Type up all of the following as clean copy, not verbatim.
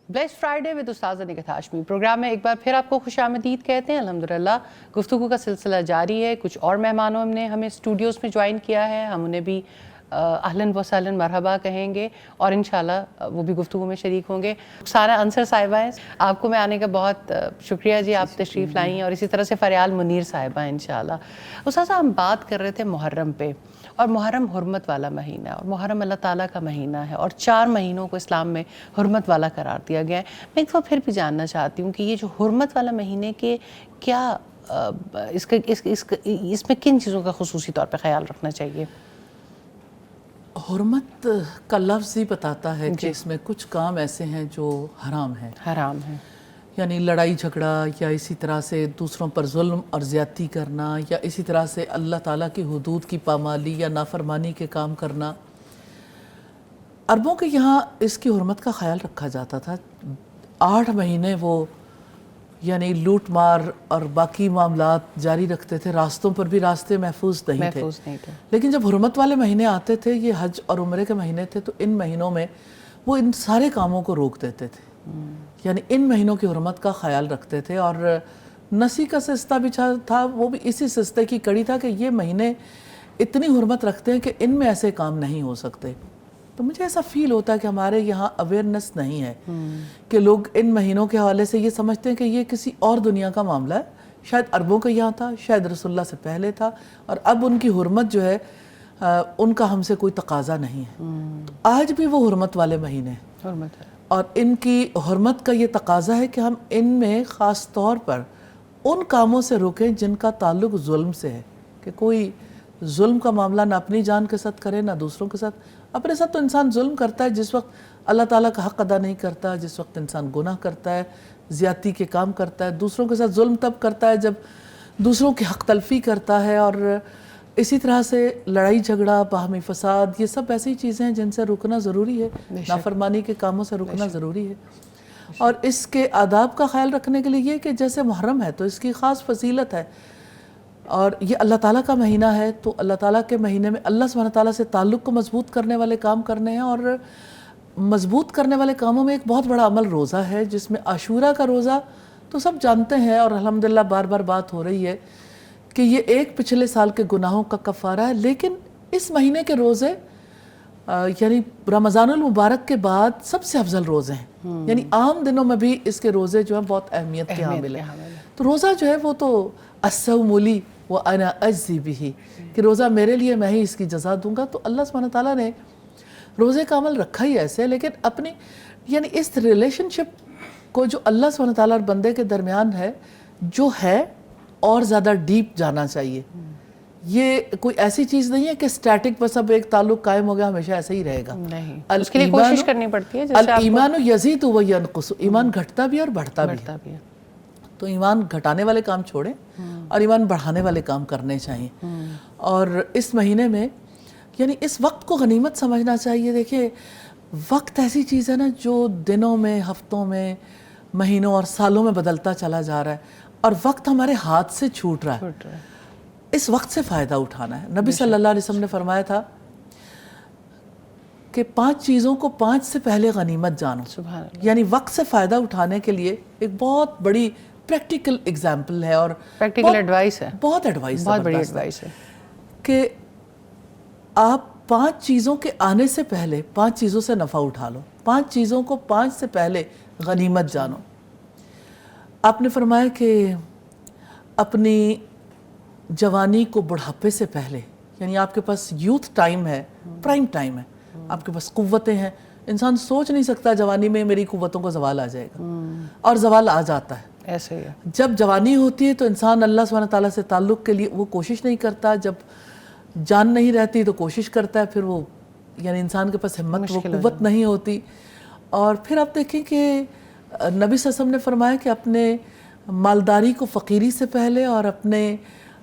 Blessed Friday with استاذہ Nighat Hashmi programme میں ایک بار پھر آپ کو خوش آمدید کہتے ہیں. الحمدللہ گفتگو کا سلسلہ جاری ہے. کچھ اور مہمانوں نے ہمیں اسٹوڈیوز میں جوائن کیا ہے, ہم انہیں بھی اہلاً و سہلاً مرحبا کہیں گے اور انشاءاللہ وہ بھی گفتگو میں شریک ہوں گے. سارا انصر صاحبہ ہیں, آپ کو میں آنے کا بہت شکریہ جی, آپ تشریف لائیں, اور اسی طرح سے فریال منیر صاحبہ ہیں انشاءاللہ. استاذہ ہم بات کر رہے تھے محرم پہ, اور محرم حرمت والا مہینہ ہے, اور محرم اللہ تعالیٰ کا مہینہ ہے, اور 4 مہینوں کو اسلام میں حرمت والا قرار دیا گیا ہے. میں ایک دفعہ پھر بھی جاننا چاہتی ہوں کہ یہ جو حرمت والا مہینے کے کیا اس میں کن چیزوں کا خصوصی طور پہ خیال رکھنا چاہیے؟ حرمت کا لفظ ہی بتاتا ہے کہ اس میں کچھ کام ایسے ہیں جو حرام ہیں. حرام ہے, یعنی لڑائی جھگڑا, یا اسی طرح سے دوسروں پر ظلم اور زیادتی کرنا, یا اسی طرح سے اللہ تعالیٰ کی حدود کی پامالی یا نافرمانی کے کام کرنا. عربوں کے یہاں اس کی حرمت کا خیال رکھا جاتا تھا. 8 مہینے وہ یعنی لوٹ مار اور باقی معاملات جاری رکھتے تھے. راستوں پر بھی راستے محفوظ نہیں تھے. لیکن جب حرمت والے مہینے آتے تھے, یہ حج اور عمرے کے مہینے تھے, تو ان مہینوں میں وہ ان سارے کاموں کو روک دیتے تھے. یعنی ان مہینوں کی حرمت کا خیال رکھتے تھے. اور نسی کا سستا بھی تھا, وہ بھی اسی سستے کی کڑی تھا کہ یہ مہینے اتنی حرمت رکھتے ہیں کہ ان میں ایسے کام نہیں ہو سکتے. تو مجھے ایسا فیل ہوتا ہے کہ ہمارے یہاں اویئرنس نہیں ہے کہ لوگ ان مہینوں کے حوالے سے یہ سمجھتے ہیں کہ یہ کسی اور دنیا کا معاملہ ہے. شاید عربوں کا یہاں تھا, شاید رسول اللہ سے پہلے تھا, اور اب ان کی حرمت جو ہے ان کا ہم سے کوئی تقاضا نہیں ہے. تو آج بھی وہ حرمت والے مہینے ہیں, اور ان کی حرمت کا یہ تقاضا ہے کہ ہم ان میں خاص طور پر ان کاموں سے روکیں جن کا تعلق ظلم سے ہے. کہ کوئی ظلم کا معاملہ نہ اپنی جان کے ساتھ کرے, نہ دوسروں کے ساتھ. اپنے ساتھ تو انسان ظلم کرتا ہے جس وقت اللہ تعالیٰ کا حق ادا نہیں کرتا, جس وقت انسان گناہ کرتا ہے, زیادتی کے کام کرتا ہے. دوسروں کے ساتھ ظلم تب کرتا ہے جب دوسروں کی حق تلفی کرتا ہے. اور اسی طرح سے لڑائی جھگڑا, باہمی فساد, یہ سب ایسی چیزیں ہیں جن سے رکنا ضروری ہے. نافرمانی کے کاموں سے رکنا ضروری ہے. اور اس کے آداب کا خیال رکھنے کے لیے یہ کہ جیسے محرم ہے تو اس کی خاص فضیلت ہے, اور یہ اللہ تعالیٰ کا مہینہ ہے, تو اللہ تعالیٰ کے مہینے میں اللہ سبحانہ تعالیٰ سے تعلق کو مضبوط کرنے والے کام کرنے ہیں. اور مضبوط کرنے والے کاموں میں ایک بہت بڑا عمل روزہ ہے, جس میں عاشورہ کا روزہ تو سب جانتے ہیں, اور الحمدللہ بار بار بات ہو رہی ہے کہ یہ ایک پچھلے سال کے گناہوں کا کفارہ ہے. لیکن اس مہینے کے روزے یعنی رمضان المبارک کے بعد سب سے افضل روزے ہیں. یعنی عام دنوں میں بھی اس کے روزے جو ہیں بہت اہمیت کے حامل ہیں. تو روزہ جو ہے وہ تو الصوم لی وَأَنَا أَجْزِي بِهِ, کہ روزہ میرے لیے, میں ہی اس کی جزا دوں گا. تو اللہ سبحانہ تعالیٰ نے روزے کا عمل رکھا ہی ایسے, لیکن اپنی یعنی اس ریلیشن شپ کو جو اللہ سبحانہ تعالیٰ اور بندے کے درمیان ہے, جو ہے اور زیادہ ڈیپ جانا چاہیے. یہ کوئی ایسی چیز نہیں ہے کہ سٹیٹک بس اب ایک تعلق قائم ہو گیا ہمیشہ ایسے ہی رہے گا. نہیں, اس کے لیے کوشش کرنی پڑتی ہے. الایمان یزید و ینقص, ایمان گھٹتا بھی اور بڑھتا بھی. تو ایمان گھٹانے والے کام چھوڑیں اور ایمان بڑھانے والے کام کرنے چاہیے. اور اس مہینے میں یعنی اس وقت کو غنیمت سمجھنا چاہیے. دیکھیں وقت ایسی چیز ہے نا جو دنوں میں, ہفتوں میں, مہینوں اور سالوں میں بدلتا چلا جا رہا ہے, اور وقت ہمارے ہاتھ سے چھوٹ رہا ہے. اس وقت سے فائدہ اٹھانا ہے. نبی صلی اللہ علیہ وسلم نے فرمایا تھا کہ 5 چیزوں کو 5 سے پہلے غنیمت جانو. یعنی وقت سے فائدہ اٹھانے کے لیے ایک بہت بڑی پریکٹیکل ایگزامپل ہے, اور پریکٹیکل ایڈوائس ہے, بہت ایڈوائس, بہت بڑی ایڈوائس ہے کہ آپ 5 چیزوں کے آنے سے پہلے 5 چیزوں سے نفع اٹھا لو. 5 چیزوں کو 5 سے پہلے غنیمت جانو. آپ نے فرمایا کہ اپنی جوانی کو بڑھاپے سے پہلے, یعنی آپ کے پاس یوتھ ٹائم ہے, پرائم ٹائم ہے, آپ کے پاس قوتیں ہیں. انسان سوچ نہیں سکتا جوانی میں میری قوتوں کو زوال آ جائے گا, اور زوال آ جاتا ہے. ایسے ہی ہے. جب جوانی ہوتی ہے تو انسان اللہ سبحانہ تعالیٰ سے تعلق کے لیے وہ کوشش نہیں کرتا. جب جان نہیں رہتی تو کوشش کرتا ہے, پھر وہ یعنی انسان کے پاس ہمت, وہ قوت نہیں ہوتی. اور پھر آپ دیکھیں کہ نبی صلی اللہ علیہ وسلم نے فرمایا کہ اپنے مالداری کو فقیری سے پہلے اور اپنے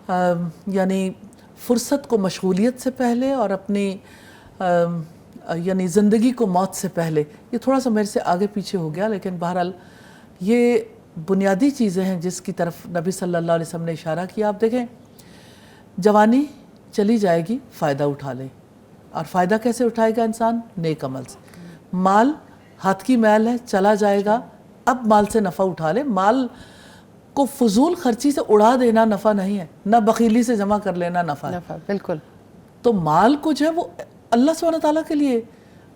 یعنی فرصت کو مشغولیت سے پہلے اور اپنی یعنی زندگی کو موت سے پہلے. یہ تھوڑا سا میرے سے آگے پیچھے ہو گیا، لیکن بہرحال یہ بنیادی چیزیں ہیں جس کی طرف نبی صلی اللہ علیہ وسلم نے اشارہ کیا. آپ دیکھیں جوانی چلی جائے گی، فائدہ اٹھا لے. اور فائدہ کیسے اٹھائے گا انسان؟ نیک عمل سے. مال ہاتھ کی میل ہے، چلا جائے گا، اب مال سے نفع اٹھا لے. مال کو فضول خرچی سے اڑا دینا نفع نہیں ہے، نہ بخیلی سے جمع کر لینا نفع ہے. بالکل. تو مال کو جو ہے وہ اللہ سبحانہ تعالیٰ کے لیے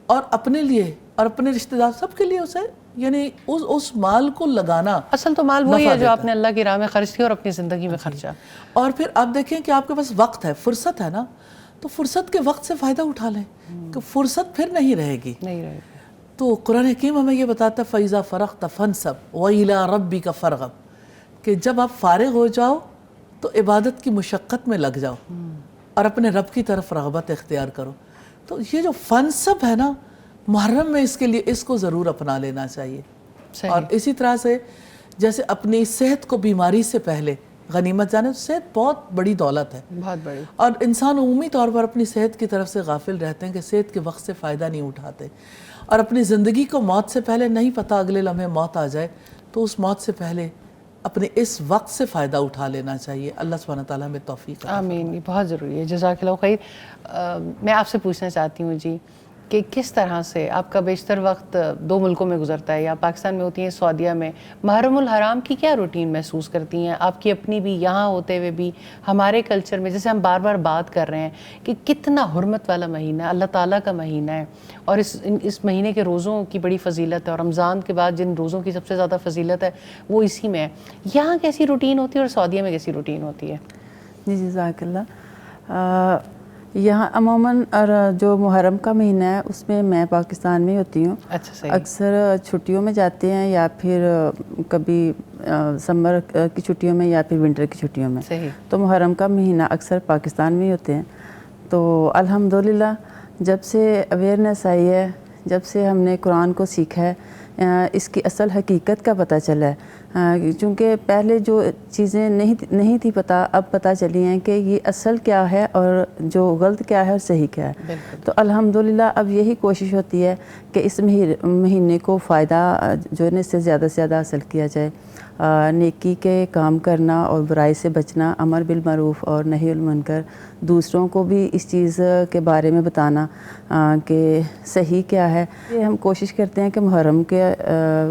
اور اپنے لیے اور اپنے رشتہ دار سب کے لیے اسے یعنی اس مال کو لگانا. اصل تو مال وہی ہے جو آپ نے اللہ کی راہ میں خرچ کیا اور اپنی زندگی میں خرچا. اور پھر آپ دیکھیں کہ آپ کے پاس وقت ہے، فرصت ہے نا، تو فرصت کے وقت سے فائدہ اٹھا لیں کہ فرصت پھر نہیں رہے گی. تو قرآن حکیم ہمیں یہ بتاتا ہے فَإِذَا فَرَغْتَ فَانْصَبْ وَإِلَىٰ رَبِّكَ فَارْغَب، کہ جب آپ فارغ ہو جاؤ تو عبادت کی مشقت میں لگ جاؤ اور اپنے رب کی طرف رغبت اختیار کرو. تو یہ جو فنصب ہے نا محرم میں، اس کے لیے اس کو ضرور اپنا لینا چاہیے. اور اسی طرح سے جیسے اپنی صحت کو بیماری سے پہلے غنیمت جانے، صحت بہت بڑی دولت ہے، بہت بڑی. اور انسان عمومی طور پر اپنی صحت کی طرف سے غافل رہتے ہیں کہ صحت کے وقت سے فائدہ نہیں اٹھاتے. اور اپنی زندگی کو موت سے پہلے نہیں پتہ اگلے لمحے موت آ جائے، تو اس موت سے پہلے اپنے اس وقت سے فائدہ اٹھا لینا چاہیے. اللہ سبحانہ تعالیٰ ہمیں توفیق. آمین. یہ بہت ضروری ہے. جزاک اللہ خیر. میں آپ سے پوچھنا چاہتی ہوں جی کہ کس طرح سے آپ کا بیشتر وقت دو ملکوں میں گزرتا ہے، یا پاکستان میں ہوتی ہیں، سعودیہ میں. محرم الحرام کی کیا روٹین محسوس کرتی ہیں آپ کی اپنی بھی، یہاں ہوتے ہوئے بھی ہمارے کلچر میں، جیسے ہم بار بار بات کر رہے ہیں کہ کتنا حرمت والا مہینہ ہے، اللہ تعالیٰ کا مہینہ ہے، اور اس مہینے کے روزوں کی بڑی فضیلت ہے، اور رمضان کے بعد جن روزوں کی سب سے زیادہ فضیلت ہے وہ اسی میں ہے. یہاں کیسی روٹین ہوتی ہے اور سعودیہ میں کیسی روٹین ہوتی ہے؟ جی جزاک اللہ. یہاں عموماً اور جو محرم کا مہینہ ہے اس میں پاکستان میں ہوتی ہوں. اکثر چھٹیوں میں جاتے ہیں، یا پھر کبھی سمر کی چھٹیوں میں، یا پھر ونٹر کی چھٹیوں میں. تو محرم کا مہینہ اکثر پاکستان میں ہی ہوتے ہیں. تو الحمدللہ جب سے اویئرنیس آئی ہے، جب سے ہم نے قرآن کو سیکھا ہے، اس کی اصل حقیقت کا پتہ چلا ہے. چونکہ پہلے جو چیزیں نہیں تھی پتہ، اب پتہ چلی ہیں کہ یہ اصل کیا ہے اور جو غلط کیا ہے اور صحیح کیا ہے. تو الحمدللہ اب یہی کوشش ہوتی ہے کہ اس مہینے کو فائدہ جو ہے اس سے زیادہ حاصل کیا جائے. نیکی کے کام کرنا اور برائی سے بچنا، امر بالمعروف اور نہی المنکر، دوسروں کو بھی اس چیز کے بارے میں بتانا کہ صحیح کیا ہے. یہ ہم کوشش کرتے ہیں کہ محرم کے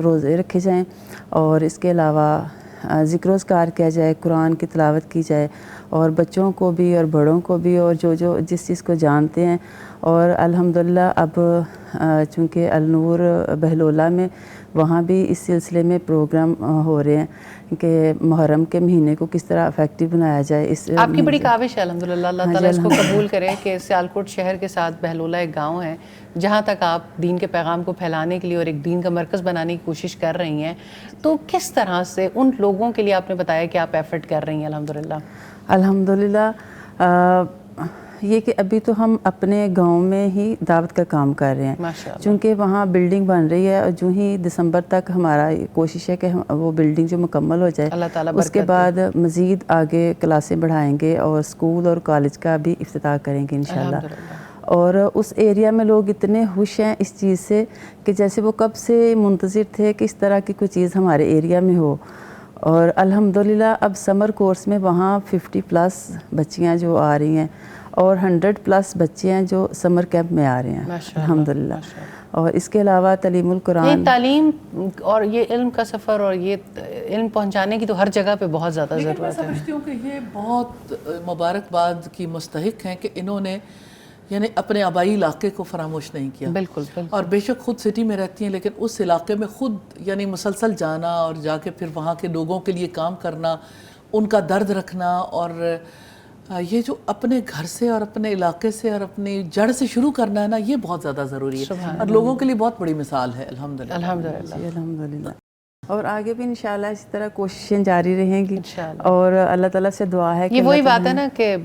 روزے رکھے جائیں، اور اس کے علاوہ ذکر و اذکار کیا جائے، قرآن کی تلاوت کی جائے، اور بچوں کو بھی اور بڑوں کو بھی، اور جو جس چیز کو جانتے ہیں. اور الحمدللہ اب چونکہ النور بہلولہ میں وہاں بھی اس سلسلے میں پروگرام ہو رہے ہیں کہ محرم کے مہینے کو کس طرح افیکٹو بنایا جائے. آپ کی بڑی کاوش ہے الحمدللہ، اللہ تعالیٰ اس کو قبول کرے کہ سیالکوٹ شہر کے ساتھ بہلولہ ایک گاؤں ہے جہاں تک آپ دین کے پیغام کو پھیلانے کے لیے اور ایک دین کا مرکز بنانے کی کوشش کر رہی ہیں. تو کس طرح سے ان لوگوں کے لیے آپ نے بتایا کہ آپ ایفرٹ کر رہی ہیں؟ الحمدللہ یہ کہ ابھی تو ہم اپنے گاؤں میں ہی دعوت کا کام کر رہے ہیں، چونکہ وہاں بلڈنگ بن رہی ہے، اور جو ہی دسمبر تک ہمارا کوشش ہے کہ وہ بلڈنگ جو مکمل ہو جائے، اس کے بعد مزید آگے کلاسیں بڑھائیں گے اور اسکول اور کالج کا بھی افتتاح کریں گے انشاءاللہ. اور اس ایریا میں لوگ اتنے خوش ہیں اس چیز سے کہ جیسے وہ کب سے منتظر تھے کہ اس طرح کی کوئی چیز ہمارے ایریا میں ہو. اور الحمدللہ اب سمر کورس میں وہاں 50+ بچیاں جو آ رہی ہیں، اور 100+ بچے ہیں جو سمر کیمپ میں آ رہے ہیں الحمدللہ. اور اس کے علاوہ تعلیم القرآن، تعلیم اور یہ علم کا سفر اور یہ علم پہنچانے کی تو ہر جگہ پہ بہت زیادہ ضرورت ہے. میں سمجھتی ہوں کہ یہ بہت مبارکباد کی مستحق ہیں کہ انہوں نے یعنی اپنے آبائی علاقے کو فراموش نہیں کیا. بالکل. اور بے شک خود سٹی میں رہتی ہیں، لیکن اس علاقے میں خود یعنی مسلسل جانا اور جا کے پھر وہاں کے لوگوں کے لیے کام کرنا، ان کا درد رکھنا، اور یہ جو اپنے گھر سے اور اپنے علاقے سے اور اپنی جڑ سے شروع کرنا ہے نا، یہ بہت زیادہ ضروری ہے اور لوگوں کے لیے بہت بڑی مثال ہے. الحمدللہ. اور آگے بھی انشاءاللہ اسی طرح کوششیں جاری رہیں گی، اور اللہ تعالیٰ سے دعا ہے کہ یہ وہی بات ہے نا کہ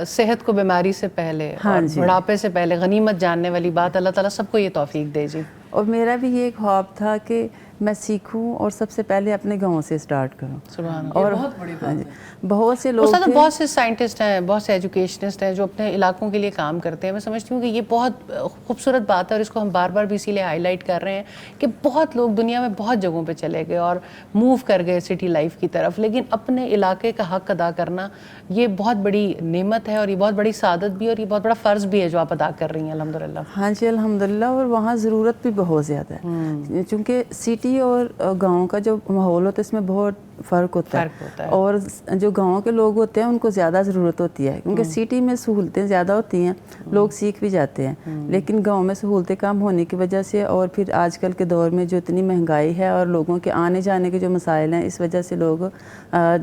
صحت کو بیماری سے پہلے اور بڑھاپے سے پہلے غنیمت جاننے والی بات. اللہ تعالیٰ سب کو یہ توفیق دے. جی. اور میرا بھی یہ ایک خواب تھا کہ میں سیکھوں اور سب سے پہلے اپنے گاؤں سے اسٹارٹ کروں. سبحان اللہ. اور بہت بڑی بات ہے. بہت سے لوگ استاد بہت سے سائنٹسٹ ہیں, بہت سے ایجوکیشنسٹ ہیں جو اپنے علاقوں کے لیے کام کرتے ہیں. میں سمجھتی ہوں کہ یہ بہت خوبصورت بات ہے اور اس کو ہم بار بار بھی اسی لیے ہائی لائٹ کر رہے ہیں کہ بہت لوگ دنیا میں بہت جگہوں پہ چلے گئے اور موو کر گئے سٹی لائف کی طرف, لیکن اپنے علاقے کا حق ادا کرنا یہ بہت بڑی نعمت ہے اور یہ بہت بڑی سعادت بھی اور یہ بہت بڑا فرض بھی ہے جو آپ ادا کر رہی ہیں الحمدللہ. ہاں جی الحمدللہ. اور وہاں ضرورت بھی بہت زیادہ ہے چونکہ سٹی اور گاؤں کا جو ماحول ہوتا ہے اس میں بہت فرق ہوتا ہے. اور جو گاؤں کے لوگ ہوتے ہیں ان کو زیادہ ضرورت ہوتی ہے کیونکہ سٹی میں سہولتیں زیادہ ہوتی ہیں, لوگ سیکھ بھی جاتے ہیں, لیکن گاؤں میں سہولتیں کم ہونے کی وجہ سے اور پھر آج کل کے دور میں جو اتنی مہنگائی ہے اور لوگوں کے آنے جانے کے جو مسائل ہیں اس وجہ سے لوگ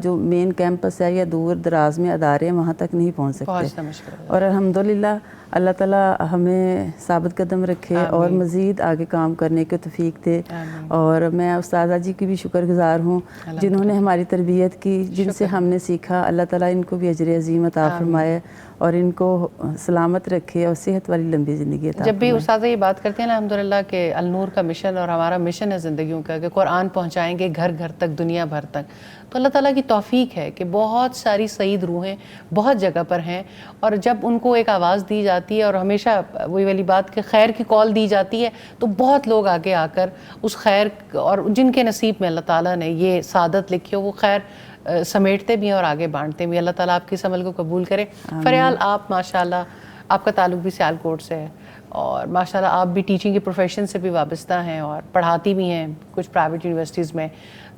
جو مین کیمپس ہے یا دور دراز میں ادارے ہیں وہاں تک نہیں پہنچ سکتے. اور الحمدللہ اللہ تعالیٰ ہمیں ثابت قدم رکھے اور مزید آگے کام کرنے کے توفیق دے. اور میں استاذہ جی کی بھی شکر گزار ہوں جنہوں نے ہماری تربیت کی, جن سے ہم نے سیکھا. اللہ تعالیٰ ان کو بھی اجر عظیم عطا فرمائے اور ان کو سلامت رکھے اور صحت والی لمبی زندگی عطا فرمائے. جب بھی استاذہ یہ بات کرتے ہیں الحمدللہ کہ النور کا مشن اور ہمارا مشن ہے زندگیوں کا کہ قرآن پہنچائیں گے گھر گھر تک, دنیا بھر تک, تو اللہ تعالیٰ کی توفیق ہے کہ بہت ساری سعید روحیں بہت جگہ پر ہیں اور جب ان کو ایک آواز دی جاتی ہے اور ہمیشہ وہی والی بات کہ خیر کی کال دی جاتی ہے تو بہت لوگ آگے آ کر اس خیر اور جن کے نصیب میں اللہ تعالیٰ نے یہ سعادت لکھی ہو وہ خیر سمیٹتے بھی ہیں اور آگے بانٹتے بھی. اللہ تعالیٰ آپ کی اس عمل کو قبول کرے. فریال آپ ماشاءاللہ آپ کا تعلق بھی سیالکوٹ سے ہے اور ماشاءاللہ آپ بھی ٹیچنگ کے پروفیشن سے بھی وابستہ ہیں اور پڑھاتی بھی ہیں کچھ پرائیویٹ یونیورسٹیز میں.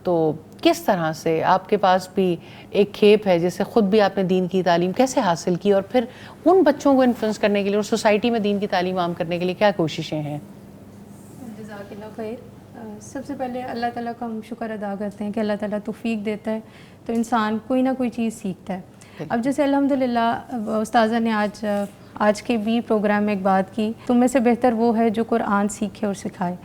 تو کس طرح سے آپ کے پاس بھی ایک کھیپ ہے جیسے خود بھی آپ نے دین کی تعلیم کیسے حاصل کی اور پھر ان بچوں کو انفلوئنس کرنے کے لیے اور سوسائٹی میں دین کی تعلیم عام کرنے کے لیے کیا کوششیں ہیں؟ جزاک اللہ خیر. سب سے پہلے اللہ تعالیٰ کا ہم شکر ادا کرتے ہیں کہ اللہ تعالیٰ توفیق دیتا ہے تو انسان کوئی نہ کوئی چیز سیکھتا ہے. اب جیسے الحمدللہ استاذہ نے آج کے بھی پروگرام میں ایک بات کی, تم میں سے بہتر وہ ہے جو قرآن سیکھے اور سکھائے.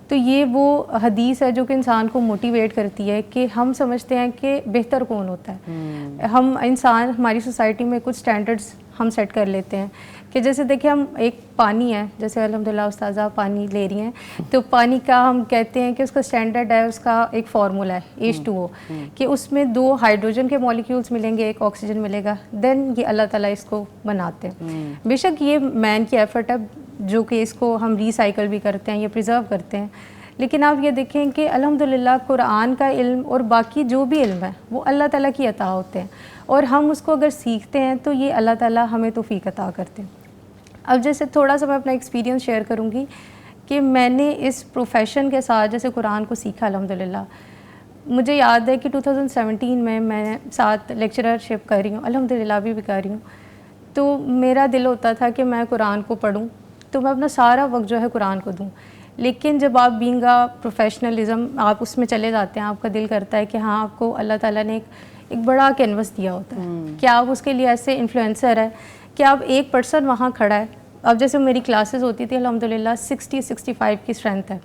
تو یہ وہ حدیث ہے جو کہ انسان کو موٹیویٹ کرتی ہے کہ ہم سمجھتے ہیں کہ بہتر کون ہوتا ہے. ہم انسان ہماری سوسائٹی میں کچھ سٹینڈرڈز ہم سیٹ کر لیتے ہیں کہ جیسے دیکھیں ہم ایک پانی ہے, جیسے الحمدللہ استاذہ پانی لے رہی ہیں تو پانی کا ہم کہتے ہیں کہ اس کا سٹینڈرڈ ہے, اس کا ایک فارمولا ہے H2O کہ اس میں 2 ہائیڈروجن کے مولیکیولز ملیں گے, ایک آکسیجن ملے گا, دین یہ اللہ تعالیٰ اس کو بناتے ہیں. بے شک یہ مین کی ایفرٹ ہے جو کہ اس کو ہم ریسائیکل بھی کرتے ہیں, یہ پریزرو کرتے ہیں. لیکن آپ یہ دیکھیں کہ الحمدللہ قرآن کا علم اور باقی جو بھی علم ہے وہ اللہ تعالیٰ کی عطا ہوتے ہیں اور ہم اس کو اگر سیکھتے ہیں تو یہ اللہ تعالیٰ ہمیں توفیق عطا کرتے ہیں. اب جیسے تھوڑا سا میں اپنا ایکسپیرینس شیئر کروں گی کہ میں نے اس پروفیشن کے ساتھ جیسے قرآن کو سیکھا الحمدللہ. مجھے یاد ہے کہ 2017 میں 7 لیکچررشپ کر رہی ہوں, الحمدللہ ابھی بھی کر رہی ہوں. تو میرا دل ہوتا تھا کہ میں قرآن کو پڑھوں تو میں اپنا سارا وقت جو ہے قرآن کو دوں. لیکن جب آپ بینگ اے پروفیشنلزم آپ اس میں چلے جاتے ہیں, آپ کا دل کرتا ہے کہ ہاں آپ کو اللہ تعالیٰ نے ایک بڑا کینوس دیا ہوتا ہے کہ آپ اس کے لیے ایسے انفلوئنسر ہے کہ آپ ایک پرسن وہاں کھڑا ہے. اب جیسے میری کلاسز ہوتی تھی الحمدللہ 60-65 کی اسٹرینتھ ہے,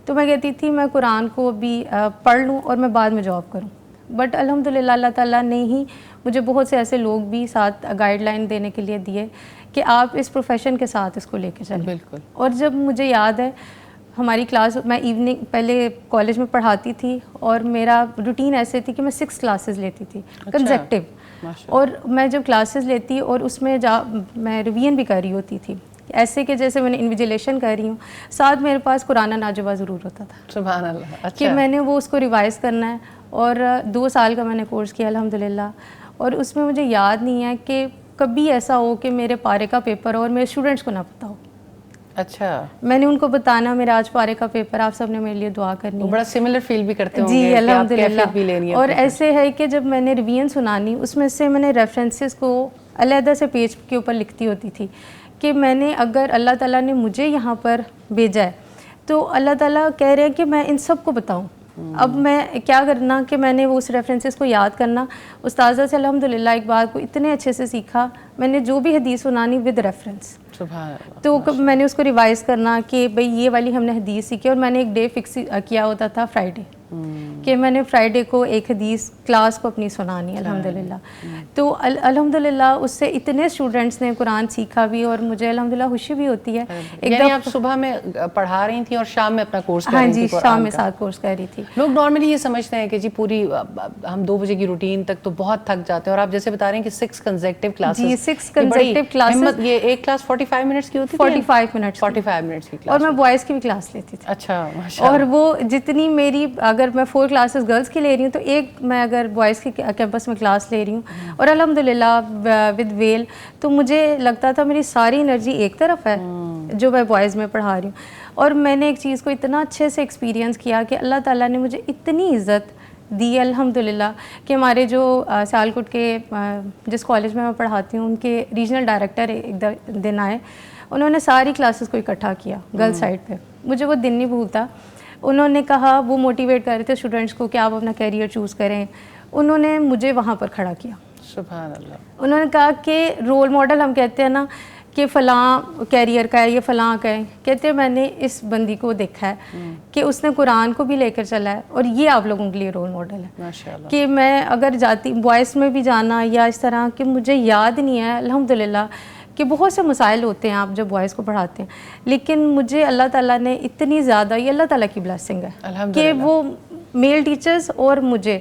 تو میں کہتی تھی میں قرآن کو بھی پڑھ لوں اور میں بعد میں جاب کروں. بٹ الحمدللہ اللہ تعالیٰ نے ہی مجھے بہت سے ایسے لوگ بھی ساتھ گائیڈ لائن دینے کے لیے دیے کہ آپ اس پروفیشن کے ساتھ اس کو لے کے چلیں. بالکل. اور جب مجھے یاد ہے ہماری کلاس, میں ایوننگ پہلے کالج میں پڑھاتی تھی اور میرا روٹین ایسے تھی کہ میں 6 کلاسز لیتی تھی کنزیکٹیو, اور میں جب کلاسز لیتی اور اس میں میں ریویژن بھی کر رہی ہوتی تھی ایسے کہ جیسے میں نے انویجیلیشن کر رہی ہوں, ساتھ میرے پاس قرآن ناجبہ ضرور ہوتا تھا. سبحان اللہ. اچھا. کہ میں نے وہ اس کو ریوائز کرنا ہے اور 2 سال کا میں نے کورس کیا الحمدللہ. اور اس میں مجھے یاد نہیں ہے کہ کبھی ایسا ہو کہ میرے پارے کا پیپر ہو اور میرے اسٹوڈنٹس کو نہ پتہ ہو. اچھا. میں نے ان کو بتانا میرا آج پارے کا پیپر, آپ سب نے میرے لیے دعا کرنی ہے. بڑا سملر فیل بھی کرتے ہوں گے. جی الحمدللہ. اور ایسے ہے کہ جب میں نے ریویژن سنانی اس میں سے میں نے ریفرنسز کو علیحدہ سے پیج کے اوپر لکھتی ہوتی تھی کہ میں نے اگر اللہ تعالیٰ نے مجھے یہاں پر بھیجا ہے تو اللہ تعالیٰ کہہ رہے ہیں کہ میں ان سب کو بتاؤں. اب میں کیا کرنا کہ میں نے وہ اس ریفرنسز کو یاد کرنا. استاذہ سے الحمدللہ ایک بات کو اتنے اچھے سے سیکھا, میں نے جو بھی حدیث سنانی ود ریفرنس, تو میں نے اس کو ریوائز کرنا کہ بھئی یہ والی ہم نے حدیث سیکھی. اور میں نے ایک ڈے فکس کیا ہوتا تھا فرائیڈے, کہ میں نے فرائیڈے کو ایک حدیث کلاس کو اپنی سنانی الحمدللہ. تو الحمدللہ اس سے اتنے اسٹوڈنٹس نے قرآن سیکھا بھی اور مجھے الحمدللہ خوشی بھی ہوتی ہے. یعنی آپ صبح میں پڑھا رہی تھیں اور شام میں اپنا کورس کر ہاں رہی تھی؟ جی شام میں ساتھ کورس کر رہی تھی. لوگ نارملی یہ سمجھتے ہیں کہ جی پوری ہم 2 بجے کی روٹین تک تو بہت تھک جاتے ہیں، اور آپ جیسے بتا رہے ہیں کہ 6 کنزیکٹیو کلاسز. جی 6 کنزیکٹیو کلاسز. یہ ایک کلاس 45 منٹس کی ہوتی تھی؟ 45 منٹس 45 منٹس کی کلاس. اور میں بوائز کی بھی کلاس لیتی تھی. اچھا ماشاءاللہ. اور وہ جتنی میری اگر میں 4 کلاسز گرلس کی لے رہی ہوں تو ایک میں اگر بوائز کی کیمپس میں کلاس لے رہی ہوں اور الحمدللہ ود ویل، تو مجھے لگتا تھا میری ساری انرجی ایک طرف ہے جو میں بوائز میں پڑھا رہی ہوں. اور میں نے ایک چیز کو اتنا اچھے سے ایکسپیرینس کیا کہ اللہ تعالیٰ نے مجھے اتنی عزت دی الحمدللہ کہ ہمارے جو سیالکوٹ کے جس کالج میں پڑھاتی ہوں ان کے ریجنل ڈائریکٹر ایک دن آئے. انہوں نے ساری کلاسز کو اکٹھا کیا گرل سائڈ پہ. مجھے وہ دن نہیں بھولتا. انہوں نے کہا، وہ موٹیویٹ کر رہے تھے اسٹوڈنٹس کو کہ آپ اپنا کیریئر چوز کریں. انہوں نے مجھے وہاں پر کھڑا کیا. سبحان اللہ. انہوں نے کہا کہ رول ماڈل ہم کہتے ہیں نا کہ فلاں کیریئر کا ہے، یہ فلاں کا ہے، کہتے ہیں میں نے اس بندی کو دیکھا ہے کہ اس نے قرآن کو بھی لے کر چلا ہے اور یہ آپ لوگوں کے لیے رول ماڈل ہے. ماشاءاللہ. کہ میں اگر جاتی بوائز میں بھی جانا یا اس طرح کہ مجھے یاد نہیں ہے الحمدللہ کہ بہت سے مسائل ہوتے ہیں آپ جب بوائز کو پڑھاتے ہیں، لیکن مجھے اللہ تعالیٰ نے اتنی زیادہ، یہ اللہ تعالیٰ کی بلیسنگ ہے کہ وہ میل ٹیچرز اور مجھے،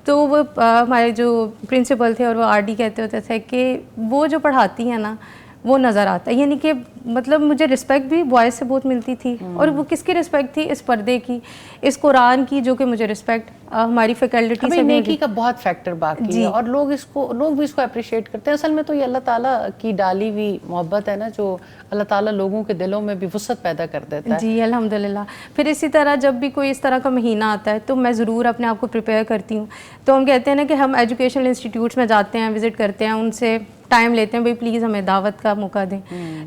تو وہ ہمارے جو پرنسپل تھے اور وہ آر ڈی کہتے ہوتے تھے کہ وہ جو پڑھاتی ہیں نا وہ نظر آتا ہے. یعنی کہ مطلب مجھے رسپیکٹ بھی بوائز سے بہت ملتی تھی. اور وہ کس کی رسپیکٹ تھی؟ اس پردے کی، اس قرآن کی، جو کہ مجھے رسپیکٹ ہماری فیکلٹی سے نیکی کا بہت فیکٹر باقی ہے اور لوگ بھی اس کو اپریشیٹ کرتے ہیں. اصل میں تو یہ اللہ تعالیٰ کی ڈالی ہوئی محبت ہے نا، جو اللہ تعالیٰ لوگوں کے دلوں میں بھی وسعت پیدا کر دیتا ہے. جی الحمدللہ. پھر اسی طرح جب بھی کوئی اس طرح کا مہینہ آتا ہے تو میں ضرور اپنے آپ کو پریپیئر کرتی ہوں. تو ہم کہتے ہیں نا کہ ہم ایجوکیشنل انسٹیٹیوٹس میں جاتے ہیں، وزٹ کرتے ہیں، ان سے ٹائم لیتے ہیں، بھائی پلیز ہمیں دعوت کا موقع دیں.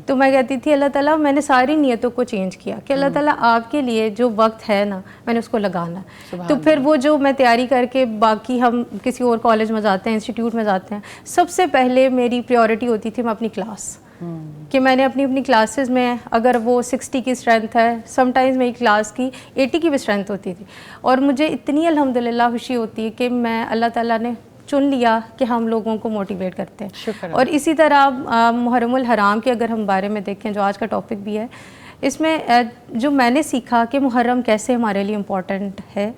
تو میں کہتی تھی اللہ تعالیٰ میں نے ساری نیتوں کو چینج کیا کہ اللہ تعالیٰ آپ کے لیے جو وقت ہے نا میں نے اس کو لگانا. تو پھر وہ جو میں تیاری کر کے باقی ہم کسی اور کالج میں جاتے ہیں، انسٹیٹیوٹ میں جاتے ہیں، سب سے پہلے میری پریورٹی ہوتی تھی میں اپنی کلاس، کہ میں نے اپنی کلاسز میں اگر وہ 60 کی اسٹرینتھ ہے، سم ٹائمز میری کلاس کی 80 کی بھی اسٹرینتھ ہوتی تھی. اور مجھے اتنی الحمدللہ خوشی ہوتی ہے کہ میں اللہ تعالیٰ نے چن لیا کہ ہم لوگوں کو موٹیویٹ کرتے ہیں. اور اسی طرح محرم الحرام کے اگر ہم بارے میں دیکھیں جو آج کا ٹاپک بھی ہے، اس میں جو میں نے سیکھا کہ محرم کیسے ہمارے لیے امپورٹنٹ ہے،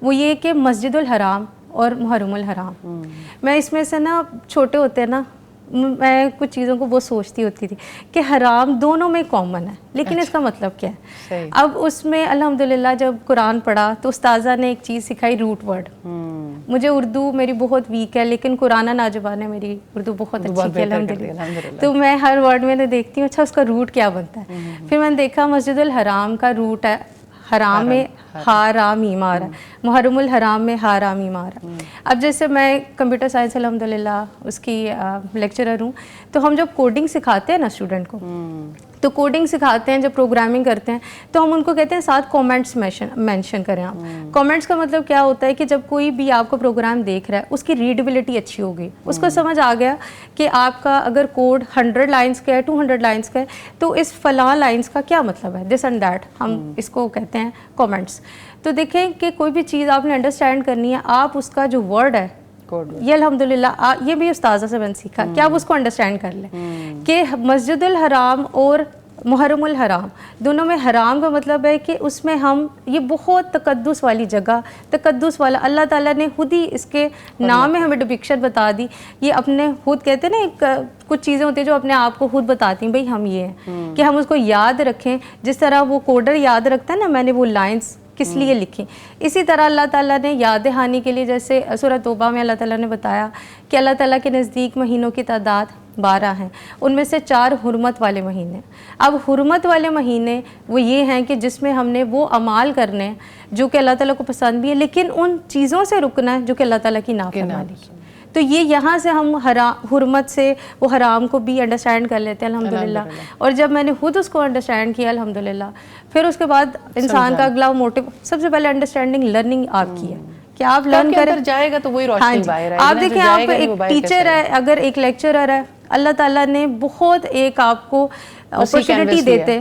وہ یہ کہ مسجد الحرام اور محرم الحرام، میں اس میں سے نا چھوٹے ہوتے ہیں نا میں کچھ چیزوں کو وہ سوچتی ہوتی تھی کہ حرام دونوں میں کامن ہے، لیکن اس کا مطلب کیا ہے. اب اس میں الحمدللہ جب قرآن پڑھا تو استاذہ نے ایک چیز سکھائی، روٹ ورڈ. مجھے اردو میری بہت ویک ہے لیکن قرآن ناجبہ نے میری اردو بہت اچھی کی الحمدللہ. تو میں ہر ورڈ میں دیکھتی ہوں اچھا اس کا روٹ کیا بنتا ہے. پھر میں نے دیکھا مسجد الحرام کا روٹ ہے، حرام میں ہا را میم آ رہا ہے، محرم الحرام میں ہا را میم آ رہا ہے. اب جیسے میں کمپیوٹر سائنس الحمدللہ اس کی لیکچرر ہوں، تو ہم جب کوڈنگ سکھاتے ہیں نا اسٹوڈنٹ کو، تو کوڈنگ سکھاتے ہیں جب پروگرامنگ کرتے ہیں تو ہم ان کو کہتے ہیں ساتھ کامنٹس مینشن کریں. آپ کامنٹس کا مطلب کیا ہوتا ہے کہ جب کوئی بھی آپ کو پروگرام دیکھ رہا ہے اس کی ریڈیبلٹی اچھی ہوگی، اس کو سمجھ آ گیا کہ آپ کا اگر کوڈ 100 لائنس کا ہے، 200 لائنس کا ہے، تو اس فلاں لائنس کا کیا مطلب ہے، دس اینڈ دیٹ، ہم اس کو کہتے ہیں کامنٹس. تو دیکھیں کہ کوئی بھی چیز آپ نے انڈرسٹینڈ کرنی ہے، آپ اس کا جو ورڈ ہے یہ الحمدللہ یہ بھی استاذہ سے میں نے سیکھا کہ آپ اس کو انڈرسٹینڈ کر لیں کہ مسجد الحرام اور محرم الحرام دونوں میں حرام کا مطلب ہے کہ اس میں ہم یہ بہت تقدس والی جگہ، تقدس والا، اللہ تعالیٰ نے خود ہی اس کے نام میں ہمیں ڈپکشن بتا دی. یہ اپنے خود کہتے ہیں نا ایک کچھ چیزیں ہوتی ہیں جو اپنے آپ کو خود بتاتی ہیں بھئی ہم یہ ہیں، کہ ہم اس کو یاد رکھیں. جس طرح وہ کوڈر یاد رکھتا ہے نا میں نے وہ لائنس کس لیے لکھی، اسی طرح اللہ تعالیٰ نے یاد دہانی کے لیے، جیسے سورہ توبہ میں اللہ تعالیٰ نے بتایا کہ اللہ تعالیٰ کے نزدیک مہینوں کی تعداد 12 ہیں، ان میں سے 4 حرمت والے مہینے. اب حرمت والے مہینے وہ یہ ہیں کہ جس میں ہم نے وہ اعمال کرنے ہیں جو کہ اللہ تعالیٰ کو پسند بھی ہے، لیکن ان چیزوں سے رکنا ہے جو کہ اللہ تعالیٰ کی نافرمانی. تو یہ یہاں سے ہم حرمت سے وہ حرام کو بھی انڈرسٹینڈ کر لیتے ہیں الحمدللہ. اور جب میں نے خود اس کو انڈرسٹینڈ کیا الحمدللہ، پھر اس کے بعد انسان کا اگلا موٹو سب سے پہلے انڈرسٹینڈنگ لرننگ آپ کی ہے کہ آپ لرن کریں، جائے گا تو وہی روشنی باہر آئے گی. آپ دیکھیں آپ ایک ٹیچر ہے، اگر ایک لیکچرر ہے، اللہ تعالیٰ نے بہت ایک آپ کو اپرچونٹی دیتے